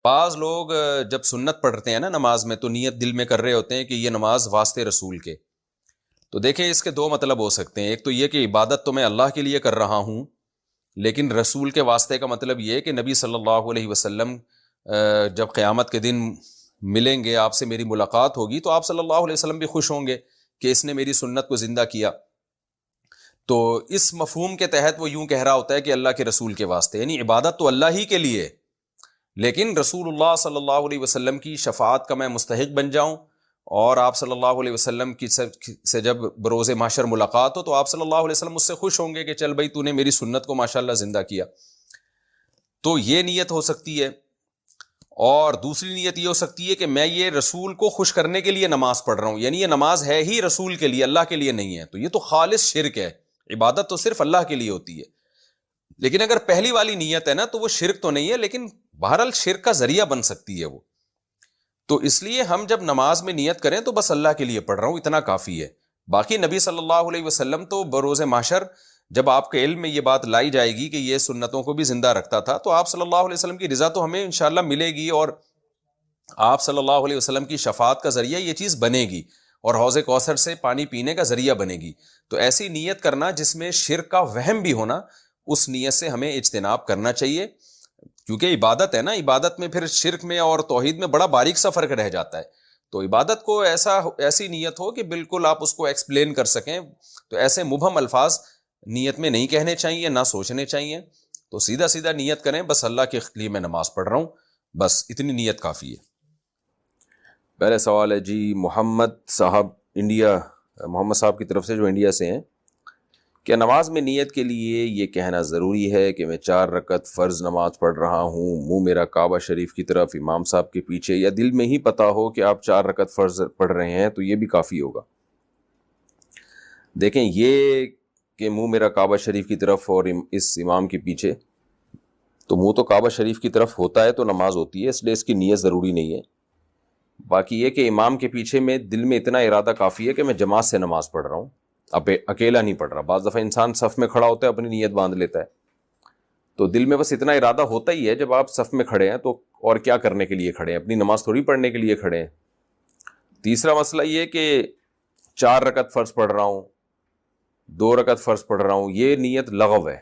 بعض لوگ جب سنت پڑھتے ہیں نا نماز میں تو نیت دل میں کر رہے ہوتے ہیں کہ یہ نماز واسطے رسول کے. تو دیکھیں اس کے دو مطلب ہو سکتے ہیں. ایک تو یہ کہ عبادت تو میں اللہ کے لیے کر رہا ہوں، لیکن رسول کے واسطے کا مطلب یہ کہ نبی صلی اللہ علیہ وسلم جب قیامت کے دن ملیں گے، آپ سے میری ملاقات ہوگی، تو آپ صلی اللہ علیہ وسلم بھی خوش ہوں گے کہ اس نے میری سنت کو زندہ کیا. تو اس مفہوم کے تحت وہ یوں کہہ رہا ہوتا ہے کہ اللہ کے رسول کے واسطے، یعنی عبادت تو اللہ ہی کے لیے، لیکن رسول اللہ صلی اللہ علیہ وسلم کی شفاعت کا میں مستحق بن جاؤں، اور آپ صلی اللہ علیہ وسلم کی سے جب بروز محشر ملاقات ہو تو آپ صلی اللہ علیہ وسلم مجھ سے خوش ہوں گے کہ چل بھائی تو نے میری سنت کو ماشاءاللہ زندہ کیا. تو یہ نیت ہو سکتی ہے. اور دوسری نیت یہ ہو سکتی ہے کہ میں یہ رسول کو خوش کرنے کے لیے نماز پڑھ رہا ہوں، یعنی یہ نماز ہے ہی رسول کے لیے، اللہ کے لیے نہیں ہے. تو یہ تو خالص شرک ہے. عبادت تو صرف اللہ کے لیے ہوتی ہے. لیکن اگر پہلی والی نیت ہے نا تو وہ شرک تو نہیں ہے، لیکن بہرحال شرک کا ذریعہ بن سکتی ہے وہ. تو اس لیے ہم جب نماز میں نیت کریں تو بس اللہ کے لیے پڑھ رہا ہوں اتنا کافی ہے. باقی نبی صلی اللہ علیہ وسلم تو بروز محشر جب آپ کے علم میں یہ بات لائی جائے گی کہ یہ سنتوں کو بھی زندہ رکھتا تھا، تو آپ صلی اللہ علیہ وسلم کی رضا تو ہمیں انشاءاللہ ملے گی، اور آپ صلی اللہ علیہ وسلم کی شفاعت کا ذریعہ یہ چیز بنے گی، اور حوض کوثر سے پانی پینے کا ذریعہ بنے گی. تو ایسی نیت کرنا جس میں شرک کا وہم بھی ہونا، اس نیت سے ہمیں اجتناب کرنا چاہیے، کیونکہ عبادت ہے نا. عبادت میں پھر شرک میں اور توحید میں بڑا باریک سا فرق رہ جاتا ہے. تو عبادت کو ایسی نیت ہو کہ بالکل آپ اس کو ایکسپلین کر سکیں. تو ایسے مبہم الفاظ نیت میں نہیں کہنے چاہیے، نہ سوچنے چاہیے. تو سیدھا سیدھا نیت کریں، بس اللہ کے لیے میں نماز پڑھ رہا ہوں، بس اتنی نیت کافی ہے. پہلے سوال ہے جی محمد صاحب انڈیا، محمد صاحب کی طرف سے جو انڈیا سے ہیں. کیا نماز میں نیت کے لیے یہ کہنا ضروری ہے کہ میں 4 رکعت فرض نماز پڑھ رہا ہوں، منہ میرا کعبہ شریف کی طرف، امام صاحب کے پیچھے، یا دل میں ہی پتہ ہو کہ آپ 4 رکعت فرض پڑھ رہے ہیں تو یہ بھی کافی ہوگا؟ دیکھیں، یہ کہ منہ میرا کعبہ شریف کی طرف اور اس امام کے پیچھے، تو منہ تو کعبہ شریف کی طرف ہوتا ہے تو نماز ہوتی ہے، اس لیے اس کی نیت ضروری نہیں ہے. باقی یہ کہ امام کے پیچھے میں دل میں اتنا ارادہ کافی ہے کہ میں جماعت سے نماز پڑھ رہا ہوں، اب اکیلا نہیں پڑھ رہا. بعض دفعہ انسان صف میں کھڑا ہوتا ہے اپنی نیت باندھ لیتا ہے، تو دل میں بس اتنا ارادہ ہوتا ہی ہے. جب آپ صف میں کھڑے ہیں تو اور کیا کرنے کے لیے کھڑے ہیں؟ اپنی نماز تھوڑی پڑھنے کے لیے کھڑے ہیں. تیسرا مسئلہ یہ کہ 4 رکعت فرض پڑھ رہا ہوں، 2 رکعت فرض پڑھ رہا ہوں، یہ نیت لغو ہے.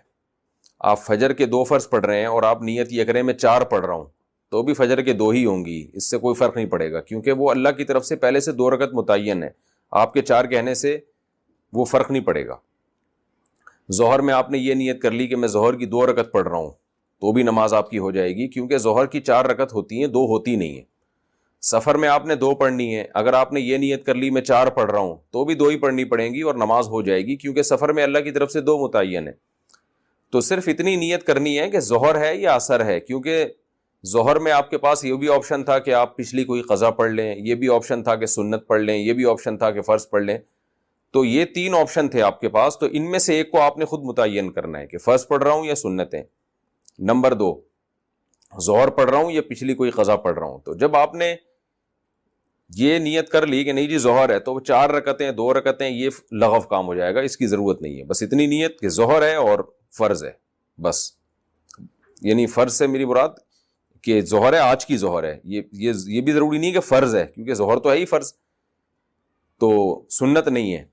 آپ فجر کے 2 فرض پڑھ رہے ہیں اور آپ نیت یہ کریں میں 4 پڑھ رہا ہوں، تو بھی فجر کے 2 ہی ہوں گی، اس سے کوئی فرق نہیں پڑے گا، کیونکہ وہ اللہ کی طرف سے پہلے سے 2 رکعت متعین ہے. آپ کے 4 کہنے سے وہ فرق نہیں پڑے گا. ظہر میں آپ نے یہ نیت کر لی کہ میں ظہر کی 2 رکعت پڑھ رہا ہوں، تو بھی نماز آپ کی ہو جائے گی، کیونکہ ظہر کی 4 رکعت ہوتی ہیں، 2 ہوتی نہیں ہیں. سفر میں آپ نے 2 پڑھنی ہے، اگر آپ نے یہ نیت کر لی میں 4 پڑھ رہا ہوں تو بھی 2 ہی پڑھنی پڑیں گی اور نماز ہو جائے گی، کیونکہ سفر میں اللہ کی طرف سے 2 متعین ہے. تو صرف اتنی نیت کرنی ہے کہ ظہر ہے یا عصر ہے، کیونکہ ظہر میں آپ کے پاس یہ بھی آپشن تھا کہ آپ پچھلی کوئی قضا پڑھ لیں، یہ بھی آپشن تھا کہ سنت پڑھ لیں، یہ بھی آپشن تھا کہ فرض پڑھ لیں. تو یہ 3 آپشن تھے آپ کے پاس، تو ان میں سے ایک کو آپ نے خود متعین کرنا ہے کہ فرض پڑھ رہا ہوں یا سنتیں. نمبر 2، ظہر پڑھ رہا ہوں یا پچھلی کوئی قضا پڑھ رہا ہوں. تو جب آپ نے یہ نیت کر لی کہ نہیں جی ظہر ہے، تو 4 رکعتیں 2 رکعتیں یہ لغو کام ہو جائے گا، اس کی ضرورت نہیں ہے. بس اتنی نیت کہ ظہر ہے اور فرض ہے، بس. یعنی فرض سے میری مراد کہ ظہر ہے، آج کی ظہر ہے، یہ بھی ضروری نہیں کہ فرض ہے، کیونکہ ظہر تو ہے ہی فرض، تو سنت نہیں ہے.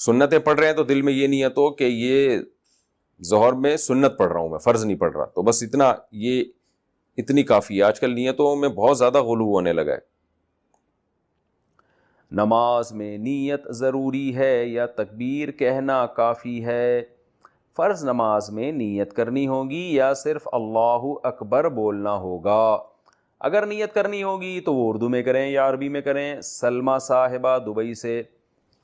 سنتیں پڑھ رہے ہیں تو دل میں یہ نیت ہو کہ یہ ظہر میں سنت پڑھ رہا ہوں، میں فرض نہیں پڑھ رہا. تو بس اتنی کافی ہے. آج کل نیتوں میں بہت زیادہ غلو ہونے لگا ہے. نماز میں نیت ضروری ہے یا تکبیر کہنا کافی ہے؟ فرض نماز میں نیت کرنی ہوگی یا صرف اللہ اکبر بولنا ہوگا؟ اگر نیت کرنی ہوگی تو وہ اردو میں کریں یا عربی میں کریں. سلمہ صاحبہ دبئی سے.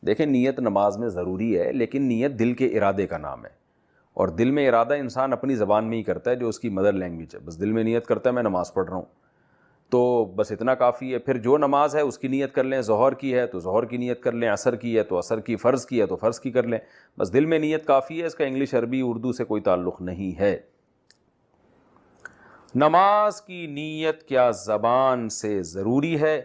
دیکھیں، نیت نماز میں ضروری ہے، لیکن نیت دل کے ارادے کا نام ہے، اور دل میں ارادہ انسان اپنی زبان میں ہی کرتا ہے جو اس کی مدر لینگویج ہے. بس دل میں نیت کرتا ہے میں نماز پڑھ رہا ہوں، تو بس اتنا کافی ہے. پھر جو نماز ہے اس کی نیت کر لیں، ظہر کی ہے تو ظہر کی نیت کر لیں، عصر کی ہے تو عصر کی، فرض کی ہے تو فرض کی کر لیں. بس دل میں نیت کافی ہے، اس کا انگلش عربی اردو سے کوئی تعلق نہیں ہے. نماز کی نیت کیا زبان سے ضروری ہے؟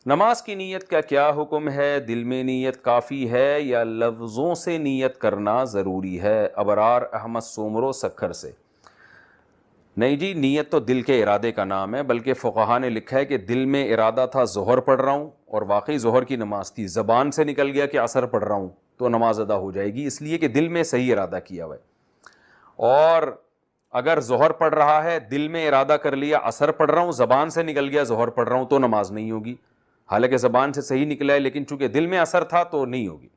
نماز کی نیت کا کیا حکم ہے؟ دل میں نیت کافی ہے یا لفظوں سے نیت کرنا ضروری ہے؟ ابرار احمد سومرو سکھر سے. نہیں جی، نیت تو دل کے ارادے کا نام ہے، بلکہ فقہا نے لکھا ہے کہ دل میں ارادہ تھا ظہر پڑھ رہا ہوں اور واقعی ظہر کی نماز تھی، زبان سے نکل گیا کہ عصر پڑھ رہا ہوں تو نماز ادا ہو جائے گی، اس لیے کہ دل میں صحیح ارادہ کیا ہوا ہے۔ اور اگر ظہر پڑھ رہا ہے، دل میں ارادہ کر لیا عصر پڑھ رہا ہوں، زبان سے نکل گیا ظہر پڑھ رہا ہوں تو نماز نہیں ہوگی، حالانکہ زبان سے صحیح نکلا ہے لیکن چونکہ دل میں عصر تھا تو نہیں ہوگی۔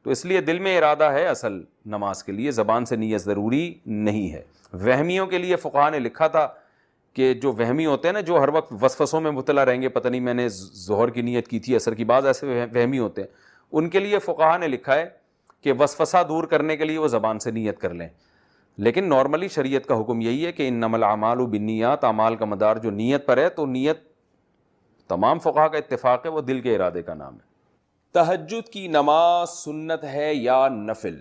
تو اس لیے دل میں ارادہ ہے اصل نماز کے لیے، زبان سے نیت ضروری نہیں ہے۔ وہمیوں کے لیے فقہا نے لکھا تھا کہ جو وہمی ہوتے ہیں نا، جو ہر وقت وسوسوں میں مبتلا رہیں گے، پتہ نہیں میں نے ظہر کی نیت کی تھی عصر کی، بعض ایسے وہمی ہوتے ہیں، ان کے لیے فقہا نے لکھا ہے کہ وسوسہ دور کرنے کے لیے وہ زبان سے نیت کر لیں، لیکن نارملی شریعت کا حکم یہی ہے کہ انما الاعمال بالنیات، اعمال کا مدار جو نیت پر ہے، تو نیت تمام فقہا کا اتفاق ہے وہ دل کے ارادے کا نام ہے۔ تہجد کی نماز سنت ہے یا نفل؟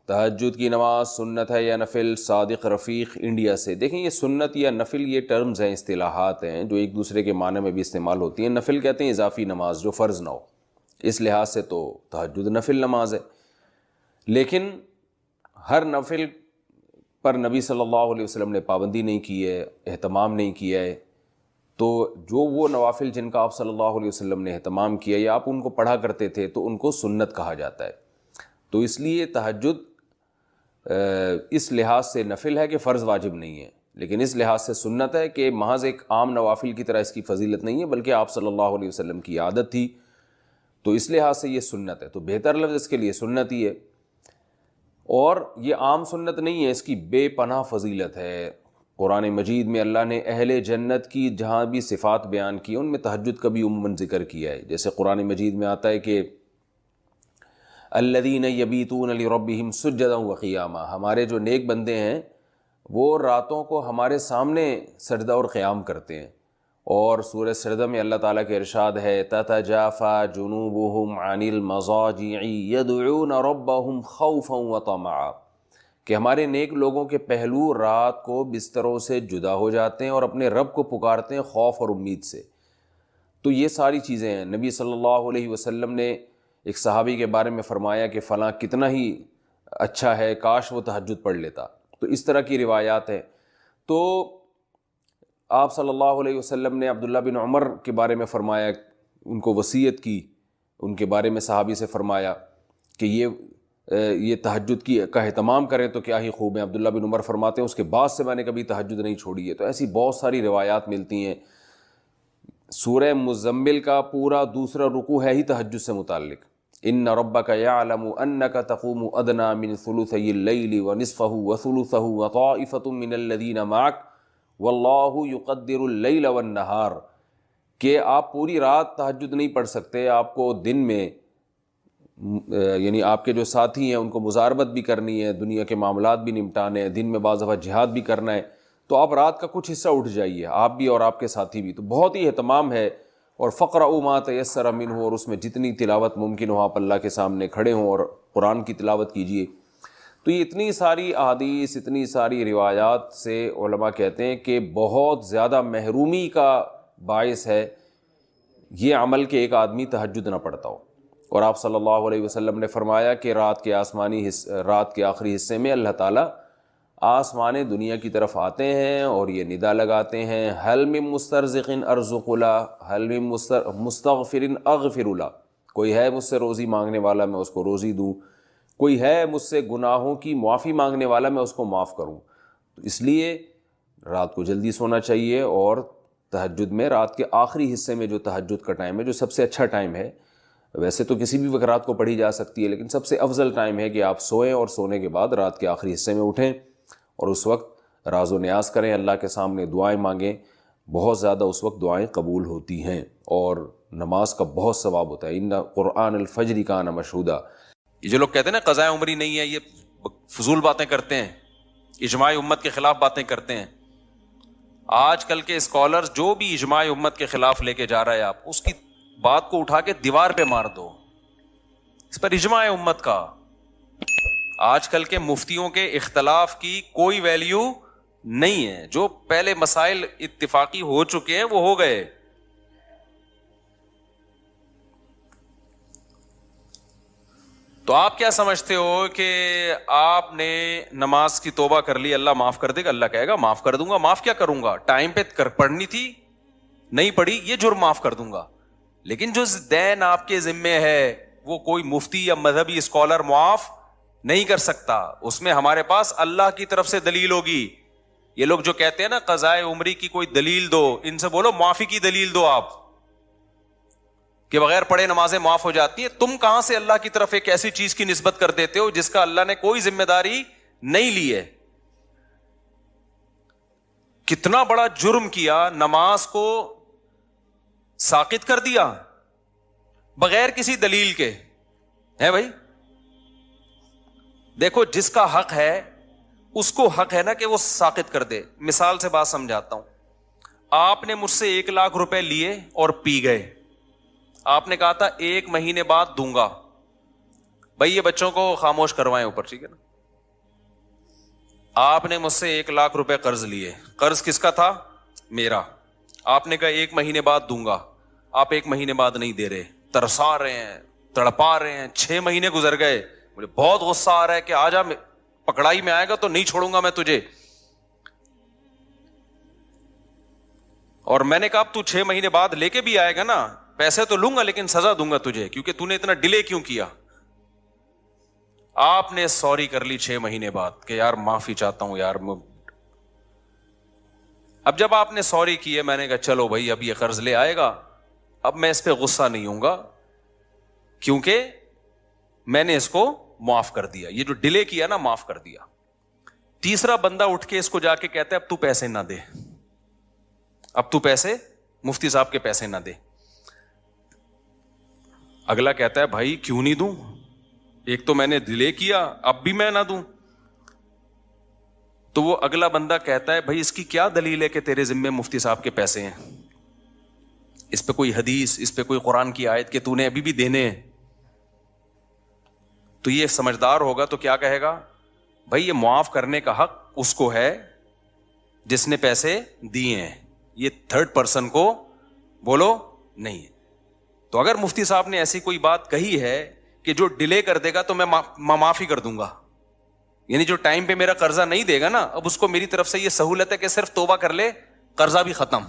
تہجد کی نماز سنت ہے یا نفل؟ صادق رفیق انڈیا سے۔ دیکھیں یہ سنت یا نفل یہ ٹرمز ہیں، اصطلاحات ہیں جو ایک دوسرے کے معنی میں بھی استعمال ہوتی ہیں۔ نفل کہتے ہیں اضافی نماز جو فرض نہ ہو، اس لحاظ سے تو تہجد نفل نماز ہے، لیکن ہر نفل پر نبی صلی اللہ علیہ وسلم نے پابندی نہیں کی ہے، اہتمام نہیں کیا ہے، تو جو وہ نوافل جن کا آپ صلی اللہ علیہ وسلم نے اہتمام کیا یا آپ ان کو پڑھا کرتے تھے تو ان کو سنت کہا جاتا ہے۔ تو اس لیے تہجد اس لحاظ سے نفل ہے کہ فرض واجب نہیں ہے، لیکن اس لحاظ سے سنت ہے کہ محض ایک عام نوافل کی طرح اس کی فضیلت نہیں ہے، بلکہ آپ صلی اللہ علیہ وسلم کی عادت تھی، تو اس لحاظ سے یہ سنت ہے۔ تو بہتر لفظ اس کے لیے سنت ہی ہے، اور یہ عام سنت نہیں ہے، اس کی بے پناہ فضیلت ہے۔ قرآن مجید میں اللہ نے اہل جنت کی جہاں بھی صفات بیان کی ان میں تہجد کا بھی عموماً ذکر کیا ہے۔ جیسے قرآن مجید میں آتا ہے کہ الذین یبیتون لربہم سجدا وقیاما، ہمارے جو نیک بندے ہیں وہ راتوں کو ہمارے سامنے سجدہ اور قیام کرتے ہیں۔ اور سورہ سجدہ میں اللہ تعالیٰ کے ارشاد ہے تتجافی جنوبہم عن المضاجع یدعون ربہم خوفا وطمعا، کہ ہمارے نیک لوگوں کے پہلو رات کو بستروں سے جدا ہو جاتے ہیں اور اپنے رب کو پکارتے ہیں خوف اور امید سے۔ تو یہ ساری چیزیں ہیں۔ نبی صلی اللہ علیہ وسلم نے ایک صحابی کے بارے میں فرمایا کہ فلاں کتنا ہی اچھا ہے، کاش وہ تہجد پڑھ لیتا۔ تو اس طرح کی روایات ہیں۔ تو آپ صلی اللہ علیہ وسلم نے عبداللہ بن عمر کے بارے میں فرمایا، ان کو وصیت کی، ان کے بارے میں صحابی سے فرمایا کہ یہ تہجد کا اہتمام کریں تو کیا ہی خوب ہے۔ عبداللہ بن عمر فرماتے ہیں اس کے بعد سے میں نے کبھی تہجد نہیں چھوڑی ہے۔ تو ایسی بہت ساری روایات ملتی ہیں۔ سورہ مزمل کا پورا دوسرا رکوع ہے ہی تہجد سے متعلق، ان ربک یعلم انک تقوم ادنی من ثلثی اللیل ونصفہ وثلثہ وطائفۃ من الذین معک واللہ یقدر اللیل والنہار، کہ آپ پوری رات تہجد نہیں پڑھ سکتے، آپ کو دن میں یعنی آپ کے جو ساتھی ہیں ان کو مزاربت بھی کرنی ہے، دنیا کے معاملات بھی نمٹانے ہیں، دن میں بعض دفعہ جہاد بھی کرنا ہے، تو آپ رات کا کچھ حصہ اٹھ جائیے، آپ بھی اور آپ کے ساتھی بھی۔ تو بہت ہی اہتمام ہے، اور فقرؤوا ما تیسر منہ، اور اس میں جتنی تلاوت ممکن ہو آپ اللہ کے سامنے کھڑے ہوں اور قرآن کی تلاوت کیجیے۔ تو یہ اتنی ساری احادیث، اتنی ساری روایات سے علماء کہتے ہیں کہ بہت زیادہ محرومی کا باعث ہے یہ عمل کہ ایک آدمی تہجد نہ پڑھتا ہو۔ اور آپ صلی اللہ علیہ وسلم نے فرمایا کہ رات کے آخری حصے میں اللہ تعالیٰ آسمان دنیا کی طرف آتے ہیں اور یہ ندا لگاتے ہیں حل من مسترزق ارزق له، حل من مستغفر اغفر له، کوئی ہے مجھ سے روزی مانگنے والا میں اس کو روزی دوں، کوئی ہے مجھ سے گناہوں کی معافی مانگنے والا میں اس کو معاف کروں۔ تو اس لیے رات کو جلدی سونا چاہیے، اور تہجد میں رات کے آخری حصے میں جو تہجد کا ٹائم ہے، جو سب سے اچھا ٹائم ہے، ویسے تو کسی بھی وقت رات کو پڑھی جا سکتی ہے، لیکن سب سے افضل ٹائم ہے کہ آپ سوئیں اور سونے کے بعد رات کے آخری حصے میں اٹھیں اور اس وقت راز و نیاز کریں، اللہ کے سامنے دعائیں مانگیں، بہت زیادہ اس وقت دعائیں قبول ہوتی ہیں اور نماز کا بہت ثواب ہوتا ہے۔ ان قرآن الفجر کان مشہودا۔ یہ جو لوگ کہتے ہیں نا قضاء عمری نہیں ہے، یہ فضول باتیں کرتے ہیں، اجماع امت کے خلاف باتیں کرتے ہیں۔ آج کل کے اسکالرز جو بھی اجماع امت کے خلاف لے کے جا رہا ہے، آپ اس کی بات کو اٹھا کے دیوار پہ مار دو، اس پر اجماع امت کا۔ آج کل کے مفتیوں کے اختلاف کی کوئی ویلیو نہیں ہے، جو پہلے مسائل اتفاقی ہو چکے ہیں وہ ہو گئے۔ تو آپ کیا سمجھتے ہو کہ آپ نے نماز کی توبہ کر لی, اللہ معاف کر دے گا؟ اللہ کہے گا معاف کر دوں گا. معاف کیا کروں گا؟ ٹائم پہ پڑھنی تھی نہیں پڑھی, یہ جرم معاف کر دوں گا. لیکن جو دین آپ کے ذمے ہے وہ کوئی مفتی یا مذہبی اسکالر معاف نہیں کر سکتا. اس میں ہمارے پاس اللہ کی طرف سے دلیل ہوگی. یہ لوگ جو کہتے ہیں نا قضائے عمری کی کوئی دلیل دو, ان سے بولو معافی کی دلیل دو آپ, کہ بغیر پڑھے نمازیں معاف ہو جاتی ہیں. تم کہاں سے اللہ کی طرف ایک ایسی چیز کی نسبت کر دیتے ہو جس کا اللہ نے کوئی ذمہ داری نہیں لی ہے؟ کتنا بڑا جرم کیا, نماز کو ساقط کر دیا بغیر کسی دلیل کے. ہے بھائی, دیکھو جس کا حق ہے اس کو حق ہے نا کہ وہ ساقط کر دے. مثال سے بات سمجھاتا ہوں. آپ نے مجھ سے 1,00,000 روپے لیے اور پی گئے. آپ نے کہا تھا 1 مہینے بعد دوں گا. بھائی یہ بچوں کو خاموش کروائیں اوپر, ٹھیک ہے نا. آپ نے مجھ سے 1,00,000 روپے قرض لیے. قرض کس کا تھا؟ میرا. آپ نے کہا 1 مہینے بعد دوں گا. آپ 1 مہینے بعد نہیں دے رہے, ترسا رہے ہیں, تڑپا رہے ہیں. 6 مہینے گزر گئے, مجھے بہت غصہ آ رہا ہے کہ آجا, پکڑائی میں آئے گا تو نہیں چھوڑوں گا میں تجھے. اور میں نے کہا اب تو 6 مہینے بعد لے کے بھی آئے گا نا, پیسے تو لوں گا لیکن سزا دوں گا تجھے, کیونکہ تو نے اتنا ڈیلے کیوں کیا. آپ نے سوری کر لی 6 مہینے بعد کہ یار معافی چاہتا ہوں یار. اب جب آپ نے سوری کی ہے, میں نے کہا چلو بھائی اب یہ قرض لے آئے گا, اب میں اس پہ غصہ نہیں ہوں گا کیونکہ میں نے اس کو معاف کر دیا. یہ جو ڈیلے کیا نا معاف کر دیا. تیسرا بندہ اٹھ کے اس کو جا کے کہتا ہے اب تو پیسے نہ دے, اب تو پیسے, مفتی صاحب کے پیسے نہ دے. اگلا کہتا ہے بھائی کیوں نہیں دوں, ایک تو میں نے ڈیلے کیا, اب بھی میں نہ دوں. تو وہ اگلا بندہ کہتا ہے بھائی اس کی کیا دلیل ہے کہ تیرے ذمے مفتی صاحب کے پیسے ہیں؟ اس پہ کوئی حدیث, اس پہ کوئی قرآن کی آیت کہ تو نے ابھی بھی دینے ہیں؟ تو یہ سمجھدار ہوگا تو کیا کہے گا, بھائی یہ معاف کرنے کا حق اس کو ہے جس نے پیسے دیے ہیں, یہ تھرڈ پرسن کو بولو نہیں ہے. تو اگر مفتی صاحب نے ایسی کوئی بات کہی ہے کہ جو ڈیلے کر دے گا تو میں معافی کر دوں گا, یعنی جو ٹائم پہ میرا قرضہ نہیں دے گا نا, اب اس کو میری طرف سے یہ سہولت ہے کہ صرف توبہ کر لے, قرضہ بھی ختم.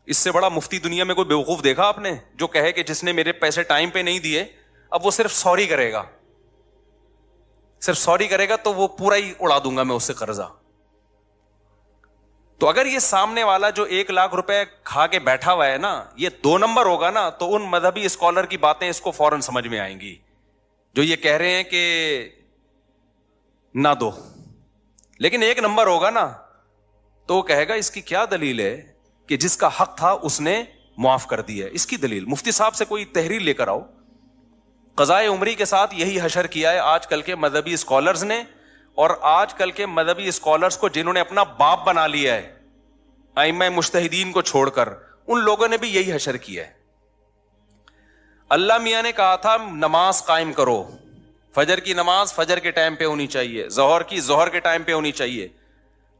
اس سے بڑا مفتی دنیا میں کوئی بیوقوف دیکھا آپ نے جو کہے کہ جس نے میرے پیسے ٹائم پہ نہیں دیے اب وہ صرف سوری کرے گا, صرف سوری کرے گا تو وہ پورا ہی اڑا دوں گا میں اس سے قرضہ. تو اگر یہ سامنے والا جو 1,00,000 روپے کھا کے بیٹھا ہوا ہے نا, یہ 2 نمبر ہوگا نا, تو ان مذہبی اسکالر کی باتیں اس کو فوراً سمجھ میں آئیں گی جو یہ کہہ رہے ہیں کہ نہ دو. لیکن 1 نمبر ہوگا نا تو وہ کہے گا اس کی کیا دلیل ہے کہ جس کا حق تھا اس نے معاف کر دیا ہے, اس کی دلیل. مفتی صاحب سے کوئی تحریر لے کر آؤ. قضائے عمری کے ساتھ یہی حشر کیا ہے آج کل کے مذہبی اسکالرز نے, اور آج کل کے مذہبی اسکالرز کو جنہوں نے اپنا باپ بنا لیا ہے ائمہ مجتہدین کو چھوڑ کر, ان لوگوں نے بھی یہی حشر کیا ہے. اللہ میاں نے کہا تھا نماز قائم کرو, فجر کی نماز فجر کے ٹائم پہ ہونی چاہیے, ظہر کی ظہر کے ٹائم پہ ہونی چاہیے.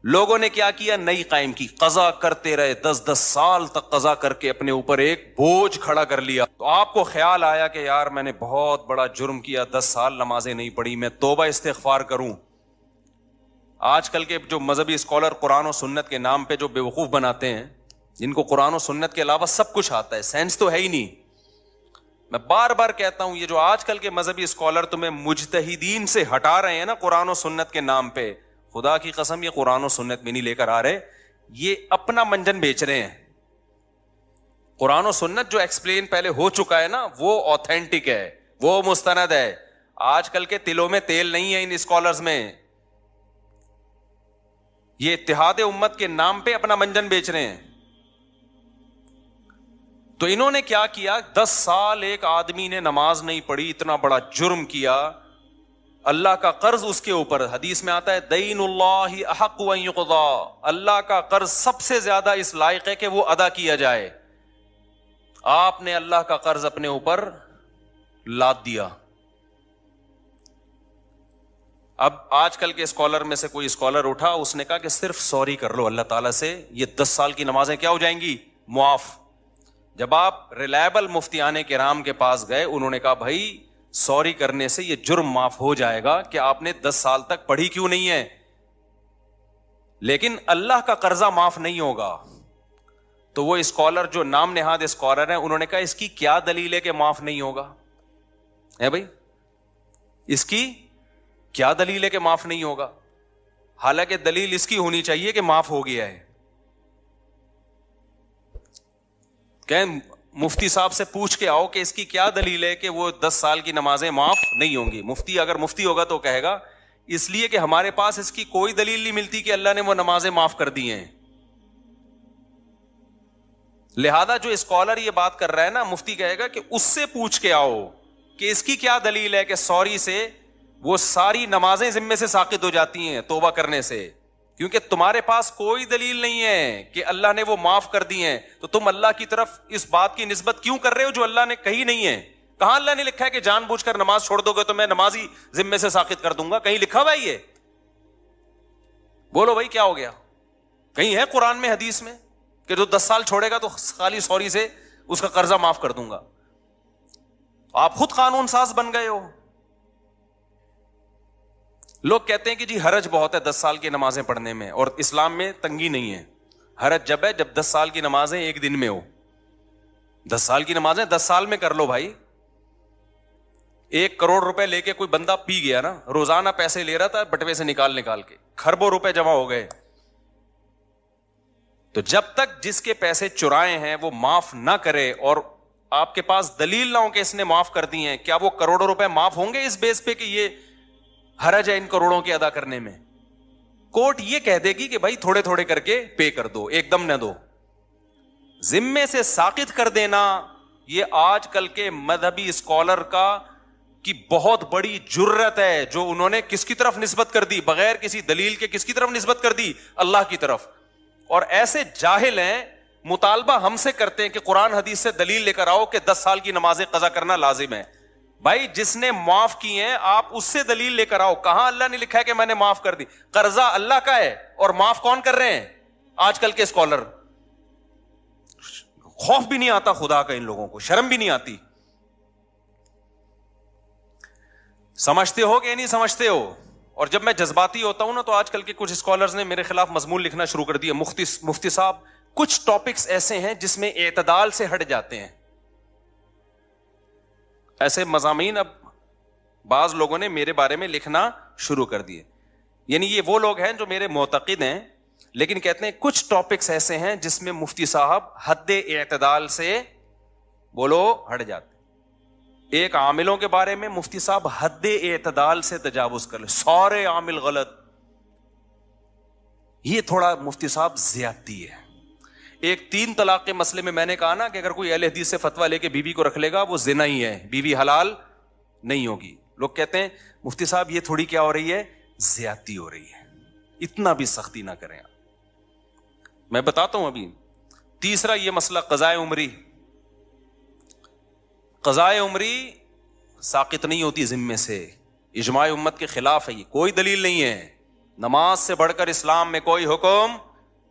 لوگوں نے کیا کیا, نہیں قائم کی, قضا کرتے رہے, 10 سال تک قضا کر کے اپنے اوپر ایک بوجھ کھڑا کر لیا. تو آپ کو خیال آیا کہ یار میں نے بہت بڑا جرم کیا, 10 سال نمازیں نہیں پڑھی, میں توبہ استغفار کروں. آج کل کے جو مذہبی اسکالر قرآن و سنت کے نام پہ جو بیوقوف بناتے ہیں, جن کو قرآن و سنت کے علاوہ سب کچھ آتا ہے, سائنس تو ہے ہی نہیں. میں بار بار کہتا ہوں یہ جو آج کل کے مذہبی اسکالر تمہیں مجتہدین سے ہٹا رہے ہیں نا قرآن و سنت کے نام پہ, خدا کی قسم یہ قرآن و سنت میں نہیں لے کر آ رہے, یہ اپنا منجن بیچ رہے ہیں. قرآن و سنت جو ایکسپلین پہلے ہو چکا ہے نا وہ اوتھینٹک ہے, وہ مستند ہے. آج کل کے تلوں میں تیل نہیں ہے ان اسکالرز میں, یہ اتحاد امت کے نام پہ اپنا منجن بیچ رہے ہیں. تو انہوں نے کیا کیا, 10 سال ایک آدمی نے نماز نہیں پڑھی, اتنا بڑا جرم کیا, اللہ کا قرض اس کے اوپر. حدیث میں آتا ہے دین اللہ احق ان یقضا, اللہ کا قرض سب سے زیادہ اس لائق ہے کہ وہ ادا کیا جائے. آپ نے اللہ کا قرض اپنے اوپر لاد دیا. اب آج کل کے اسکالر میں سے کوئی اسکالر اٹھا, اس نے کہا کہ صرف سوری کر لو اللہ تعالیٰ سے, یہ 10 سال کی نمازیں کیا ہو جائیں گی, معاف. جب آپ ریلائبل مفتیان کرام کے پاس گئے, انہوں نے کہا بھائی سوری کرنے سے یہ جرم معاف ہو جائے گا کہ آپ نے 10 سال تک پڑھی کیوں نہیں ہے، لیکن اللہ کا قرضہ معاف نہیں ہوگا. تو وہ اسکالر جو نام نہاد اسکالر ہیں انہوں نے کہا اس کی کیا دلیل ہے کہ معاف نہیں ہوگا؟ ہے بھائی، اس کی کیا دلیل ہے کہ معاف نہیں ہوگا؟ حالانکہ دلیل اس کی ہونی چاہیے کہ معاف ہو گیا ہے. کہ مفتی صاحب سے پوچھ کے آؤ کہ اس کی کیا دلیل ہے کہ وہ 10 سال کی نمازیں معاف نہیں ہوں گی. مفتی اگر مفتی ہوگا تو کہے گا اس لیے کہ ہمارے پاس اس کی کوئی دلیل نہیں ملتی کہ اللہ نے وہ نمازیں معاف کر دی ہیں. لہذا جو اسکالر یہ بات کر رہا ہے نا، مفتی کہے گا کہ اس سے پوچھ کے آؤ کہ اس کی کیا دلیل ہے کہ سوری سے وہ ساری نمازیں ذمے سے ساقط ہو جاتی ہیں توبہ کرنے سے. کیونکہ تمہارے پاس کوئی دلیل نہیں ہے کہ اللہ نے وہ معاف کر دی ہیں، تو تم اللہ کی طرف اس بات کی نسبت کیوں کر رہے ہو جو اللہ نے کہی نہیں ہے؟ کہاں اللہ نے لکھا ہے کہ جان بوجھ کر نماز چھوڑ دو گے تو میں نماز ہی ذمے سے ساقط کر دوں گا؟ کہیں لکھا ہوا ہے یہ؟ بولو بھائی کیا ہو گیا؟ کہیں ہے قرآن میں حدیث میں کہ جو 10 سال چھوڑے گا تو خالی سوری سے اس کا قرضہ معاف کر دوں گا؟ آپ خود قانون ساز بن گئے ہو. لوگ کہتے ہیں کہ جی حرج بہت ہے 10 سال کی نمازیں پڑھنے میں، اور اسلام میں تنگی نہیں ہے. حرج جب ہے جب 10 سال کی نمازیں ایک دن میں ہو. 10 سال کی نمازیں 10 سال میں کر لو بھائی. 1 کروڑ روپے لے کے کوئی بندہ پی گیا نا، روزانہ پیسے لے رہا تھا بٹوے سے نکال کے، کھربوں روپے جمع ہو گئے. تو جب تک جس کے پیسے چرائے ہیں وہ معاف نہ کرے اور آپ کے پاس دلیل نہ ہو کہ اس نے معاف کر دی ہیں، کیا وہ کروڑوں روپے معاف ہوں گے اس بیس پہ کہ یہ حرج ہے ان کروڑوں کے ادا کرنے میں؟ کورٹ یہ کہہ دے گی کہ بھائی تھوڑے تھوڑے کر کے پے کر دو، ایک دم نہ دو. ذمے سے ساقط کر دینا یہ آج کل کے مذہبی اسکالر کی بہت بڑی جرت ہے، جو انہوں نے کس کی طرف نسبت کر دی؟ بغیر کسی دلیل کے کس کی طرف نسبت کر دی؟ اللہ کی طرف. اور ایسے جاہل ہیں، مطالبہ ہم سے کرتے ہیں کہ قرآن حدیث سے دلیل لے کر آؤ کہ 10 سال کی نمازیں قضا کرنا لازم ہے. بھائی جس نے معاف کی ہیں آپ اس سے دلیل لے کر آؤ. کہاں اللہ نے لکھا ہے کہ میں نے معاف کر دی؟ قرضہ اللہ کا ہے اور معاف کون کر رہے ہیں؟ آج کل کے اسکالر. خوف بھی نہیں آتا خدا کا ان لوگوں کو، شرم بھی نہیں آتی. سمجھتے ہو کہ نہیں سمجھتے ہو؟ اور جب میں جذباتی ہوتا ہوں نا تو آج کل کے کچھ اسکالرز نے میرے خلاف مضمون لکھنا شروع کر دیا. مفتی صاحب کچھ ٹاپکس ایسے ہیں جس میں اعتدال سے ہٹ جاتے ہیں. ایسے مضامین اب بعض لوگوں نے میرے بارے میں لکھنا شروع کر دیے. یعنی یہ وہ لوگ ہیں جو میرے معتقد ہیں لیکن کہتے ہیں کچھ ٹاپکس ایسے ہیں جس میں مفتی صاحب حد اعتدال سے بولو ہٹ جاتے. ایک عاملوں کے بارے میں مفتی صاحب حد اعتدال سے تجاوز کر لے، سارے عامل غلط. یہ تھوڑا مفتی صاحب زیادتی ہے. ایک 3 طلاق کے مسئلے میں میں نے کہا نا کہ اگر کوئی اہل حدیث سے فتویٰ لے کے بیوی کو رکھ لے گا وہ زنا ہی ہے، بیوی حلال نہیں ہوگی. لوگ کہتے ہیں مفتی صاحب یہ تھوڑی کیا ہو رہی ہے؟ زیادتی ہو رہی ہے. اتنا بھی سختی نہ کریں. میں بتاتا ہوں ابھی. تیسرا یہ مسئلہ قضائے عمری. قضائے عمری ساقط نہیں ہوتی ذمے سے، اجماع امت کے خلاف ہے. یہ کوئی دلیل نہیں ہے. نماز سے بڑھ کر اسلام میں کوئی حکم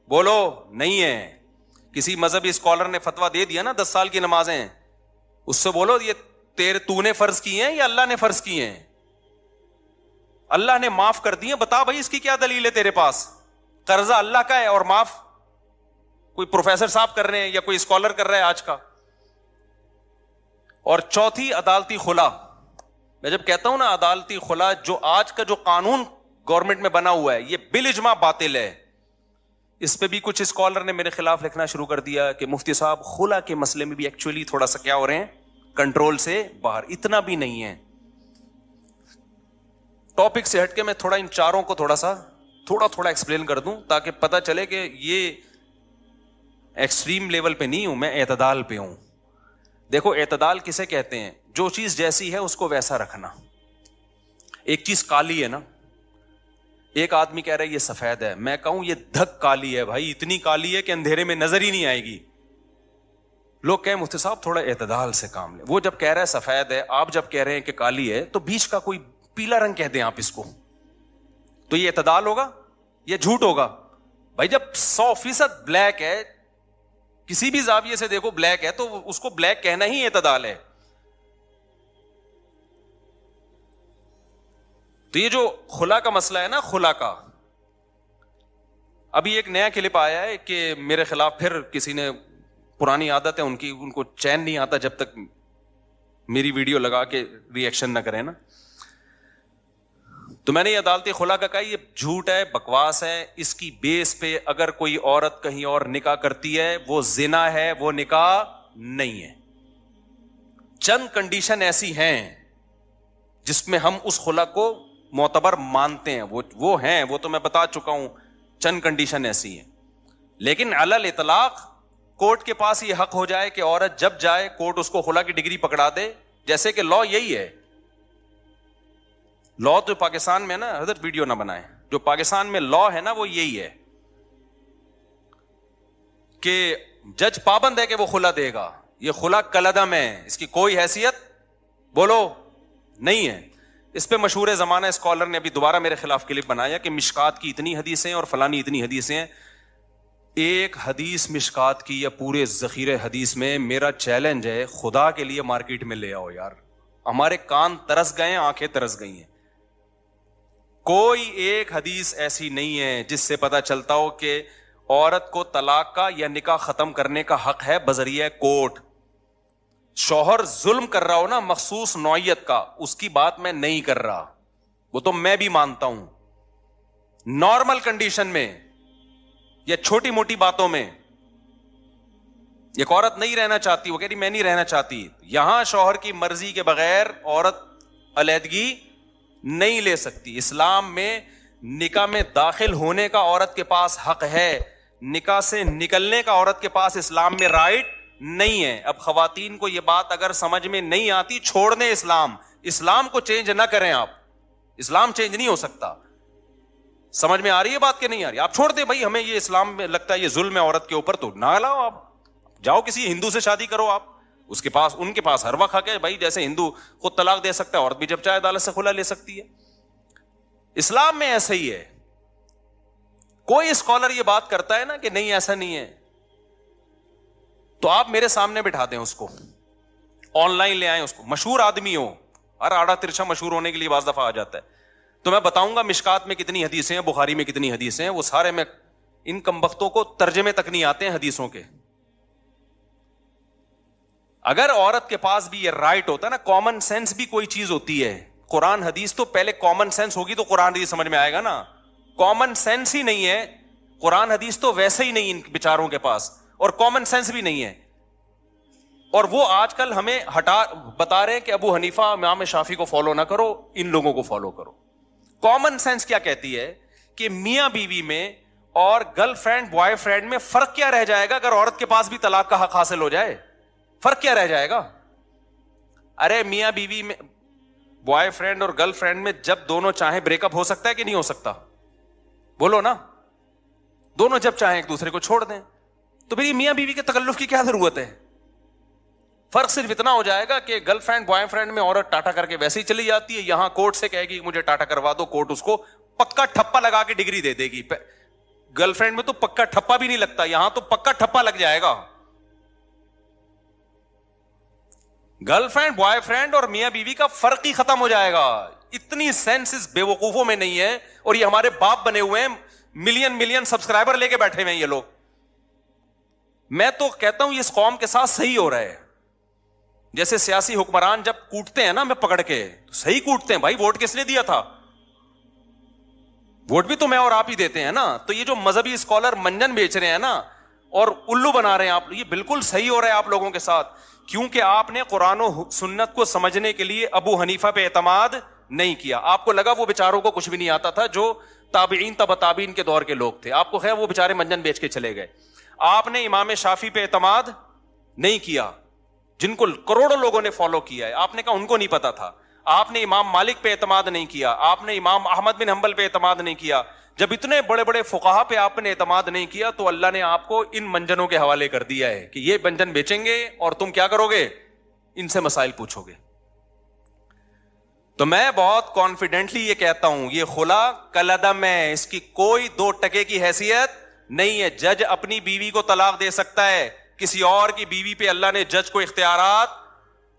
بولو نہیں ہے. کسی مذہبی اسکالر نے فتویٰ دے دیا نا 10 سال کی نمازیں، اس سے بولو یہ تو نے فرض کی ہیں یا اللہ نے فرض کی ہیں؟ اللہ نے معاف کر دی ہیں، بتا بھائی اس کی کیا دلیل ہے تیرے پاس؟ قرضہ اللہ کا ہے اور معاف کوئی پروفیسر صاحب کر رہے ہیں یا کوئی اسکالر کر رہا ہے آج کا. اور چوتھی عدالتی خلا. میں جب کہتا ہوں نا عدالتی خلا، جو آج کا جو قانون گورنمنٹ میں بنا ہوا ہے یہ بالاجماع باطل ہے. اس پہ بھی کچھ اسکالر نے میرے خلاف لکھنا شروع کر دیا کہ مفتی صاحب خلا کے مسئلے میں بھی ایکچولی تھوڑا سا کیا ہو رہے ہیں، کنٹرول سے باہر. اتنا بھی نہیں ہے. ٹاپک سے ہٹ کے میں تھوڑا ان چاروں کو تھوڑا ایکسپلین کر دوں تاکہ پتہ چلے کہ یہ ایکسٹریم لیول پہ نہیں ہوں، میں اعتدال پہ ہوں. دیکھو اعتدال کسے کہتے ہیں؟ جو چیز جیسی ہے اس کو ویسا رکھنا. ایک چیز کالی ہے نا، ایک آدمی کہہ رہا ہے یہ سفید ہے، میں کہوں یہ دھک کالی ہے. بھائی اتنی کالی ہے کہ اندھیرے میں نظر ہی نہیں آئے گی. لوگ کہیں مفتی صاحب تھوڑا اعتدال سے کام لیں. وہ جب کہہ رہا ہے سفید ہے، آپ جب کہہ رہے ہیں کہ کالی ہے، تو بیچ کا کوئی پیلا رنگ کہہ دیں آپ اس کو، تو یہ اعتدال ہوگا یا جھوٹ ہوگا؟ بھائی جب 100% بلیک ہے، کسی بھی زاویے سے دیکھو بلیک ہے، تو اس کو بلیک کہنا ہی اعتدال ہے. تو یہ جو خلا کا مسئلہ ہے نا، خلا کا، ابھی ایک نیا کلپ آیا ہے کہ میرے خلاف پھر کسی نے، پرانی عادت ہے ان کی، ان کو چین نہیں آتا جب تک میری ویڈیو لگا کے ری ایکشن نہ کریں نا. تو میں نے یہ عدالت خلا کا کہا یہ جھوٹ ہے، بکواس ہے. اس کی بیس پہ اگر کوئی عورت کہیں اور نکاح کرتی ہے وہ زنا ہے، وہ نکاح نہیں ہے. چند کنڈیشن ایسی ہیں جس میں ہم اس خلا کو معتبر مانتے ہیں، وہ ہیں، وہ تو میں بتا چکا ہوں. چند کنڈیشن ایسی ہیں، لیکن علی الاطلاق کورٹ کے پاس یہ حق ہو جائے کہ عورت جب جائے کورٹ اس کو خلا کی ڈگری پکڑا دے. جیسے کہ لا یہی ہے، لا تو پاکستان میں نا، حضرت ویڈیو نہ بنائیں، جو پاکستان میں لا ہے نا وہ یہی ہے کہ جج پابند ہے کہ وہ خلا دے گا. یہ خلا کلعدم ہے، اس کی کوئی حیثیت بولو نہیں ہے. اس پہ مشہور زمانہ اسکالر نے ابھی دوبارہ میرے خلاف کلپ بنایا کہ مشکات کی اتنی حدیثیں اور فلانی اتنی حدیثیں ہیں. ایک حدیث مشکات کی یا پورے ذخیرے حدیث میں، میرا چیلنج ہے خدا کے لیے مارکیٹ میں لے آؤ یار. ہمارے کان ترس گئے ہیں، آنکھیں ترس گئی ہیں. کوئی ایک حدیث ایسی نہیں ہے جس سے پتا چلتا ہو کہ عورت کو طلاق کا یا نکاح ختم کرنے کا حق ہے بذریعہ کورٹ. شوہر ظلم کر رہا ہو نا مخصوص نوعیت کا، اس کی بات میں نہیں کر رہا، وہ تو میں بھی مانتا ہوں. نارمل کنڈیشن میں یا چھوٹی موٹی باتوں میں ایک عورت نہیں رہنا چاہتی، وہ کہہ رہی میں نہیں رہنا چاہتی، یہاں شوہر کی مرضی کے بغیر عورت علیحدگی نہیں لے سکتی. اسلام میں نکاح میں داخل ہونے کا عورت کے پاس حق ہے، نکاح سے نکلنے کا عورت کے پاس اسلام میں رائٹ نہیں ہے. اب خواتین کو یہ بات اگر سمجھ میں نہیں آتی، چھوڑ دیں اسلام کو چینج نہ کریں. آپ اسلام چینج نہیں ہو سکتا. سمجھ میں آ رہی ہے بات کہ نہیں آ رہی؟ آپ چھوڑ دیں بھائی، ہمیں یہ اسلام میں لگتا ہے یہ ظلم ہے عورت کے اوپر، تو نہ لاؤ. آپ جاؤ کسی ہندو سے شادی کرو، آپ اس کے پاس، ان کے پاس ہر وقت حق ہے بھائی. جیسے ہندو خود طلاق دے سکتا ہے، عورت بھی جب چاہے عدالت سے خلا لے سکتی ہے. اسلام میں ایسا ہی ہے. کوئی اسکالر یہ بات کرتا ہے نا کہ نہیں ایسا نہیں ہے، تو آپ میرے سامنے بٹھا دیں اس کو، آن لائن لے آئیں اس کو، مشہور آدمی ہو، ہر آڑا ترچھا مشہور ہونے کے لیے بعض دفعہ آ جاتا ہے. تو میں بتاؤں گا مشکات میں کتنی حدیثیں ہیں، بخاری میں کتنی حدیثیں ہیں، وہ سارے میں ان کمبختوں کو ترجمے تک نہیں آتے ہیں حدیثوں کے. اگر عورت کے پاس بھی یہ رائٹ ہوتا ہے نا، کامن سینس بھی کوئی چیز ہوتی ہے. قرآن حدیث تو پہلے کامن سینس ہوگی تو قرآن حدیث سمجھ میں آئے گا نا. کامن سینس ہی نہیں ہے، قرآن حدیث تو ویسے ہی نہیں ان بیچاروں کے پاس، اور کامن سینس بھی نہیں ہے. اور وہ آج کل ہمیں بتا رہے ہیں کہ ابو حنیفہ امام شافعی کو فالو نہ کرو، ان لوگوں کو فالو کرو. کامن سینس کیا کہتی ہے کہ میاں بیوی میں اور گرل فرینڈ بوائے فرینڈ میں فرق کیا رہ جائے گا اگر عورت کے پاس بھی طلاق کا حق حاصل ہو جائے؟ فرق کیا رہ جائے گا؟ ارے میاں بیوی میں، بوائے فرینڈ اور گرل فرینڈ میں جب دونوں چاہیں بریک اپ ہو سکتا ہے کہ نہیں ہو سکتا؟ بولو نا. دونوں جب چاہیں ایک دوسرے کو چھوڑ دیں، تو پھر میاں بیوی کے تکلف کی کیا ضرورت ہے؟ فرق صرف اتنا ہو جائے گا کہ گرل فرینڈ بوائے فرینڈ میں عورت ٹاٹا کر کے ویسے ہی چلی جاتی ہے، یہاں کورٹ سے کہے گی مجھے ٹاٹا کروا دو، کورٹ اس کو پکا ٹھپا لگا کے ڈگری دے دے گی. گرل فرینڈ میں تو پکا ٹھپا بھی نہیں لگتا، یہاں تو پکا ٹھپا لگ جائے گا. گرل فرینڈ بوائے فرینڈ اور میاں بیوی کا فرق ہی ختم ہو جائے گا. اتنی سینس اس بے وقوفوں میں نہیں ہے، اور یہ ہمارے باپ بنے ہوئے ہیں، ملین سبسکرائبر لے کے بیٹھے ہوئے ہیں یہ لوگ. میں تو کہتا ہوں یہ اس قوم کے ساتھ صحیح ہو رہا ہے. جیسے سیاسی حکمران جب کوٹتے ہیں نا میں پکڑ کے، تو صحیح کوٹتے ہیں بھائی. ووٹ کس نے دیا تھا؟ ووٹ بھی تو میں اور آپ ہی دیتے ہیں نا. تو یہ جو مذہبی اسکالر منجن بیچ رہے ہیں نا اور الو بنا رہے ہیں آپ، یہ بالکل صحیح ہو رہا ہے آپ لوگوں کے ساتھ، کیونکہ آپ نے قرآن و سنت کو سمجھنے کے لیے ابو حنیفہ پہ اعتماد نہیں کیا. آپ کو لگا وہ بیچاروں کو کچھ بھی نہیں آتا تھا، جو تابعین تبع تابعین کے دور کے لوگ تھے. آپ کو خیر وہ بیچارے منجن بیچ کے چلے گئے. آپ نے امام شافعی پہ اعتماد نہیں کیا، جن کو کروڑوں لوگوں نے فالو کیا ہے. آپ نے کہا ان کو نہیں پتا تھا. آپ نے امام مالک پہ اعتماد نہیں کیا، آپ نے امام احمد بن حنبل پہ اعتماد نہیں کیا. جب اتنے بڑے بڑے فقہا پہ آپ نے اعتماد نہیں کیا تو اللہ نے آپ کو ان منجنوں کے حوالے کر دیا ہے کہ یہ منجن بیچیں گے اور تم کیا کرو گے؟ ان سے مسائل پوچھو گے. تو میں بہت کانفیڈنٹلی یہ کہتا ہوں یہ خلا کالعدم ہے، اس کی کوئی 2 ٹکے کی حیثیت نہیں ہے. جج اپنی بیوی کو طلاق دے سکتا ہے، کسی اور کی بیوی پہ اللہ نے جج کو اختیارات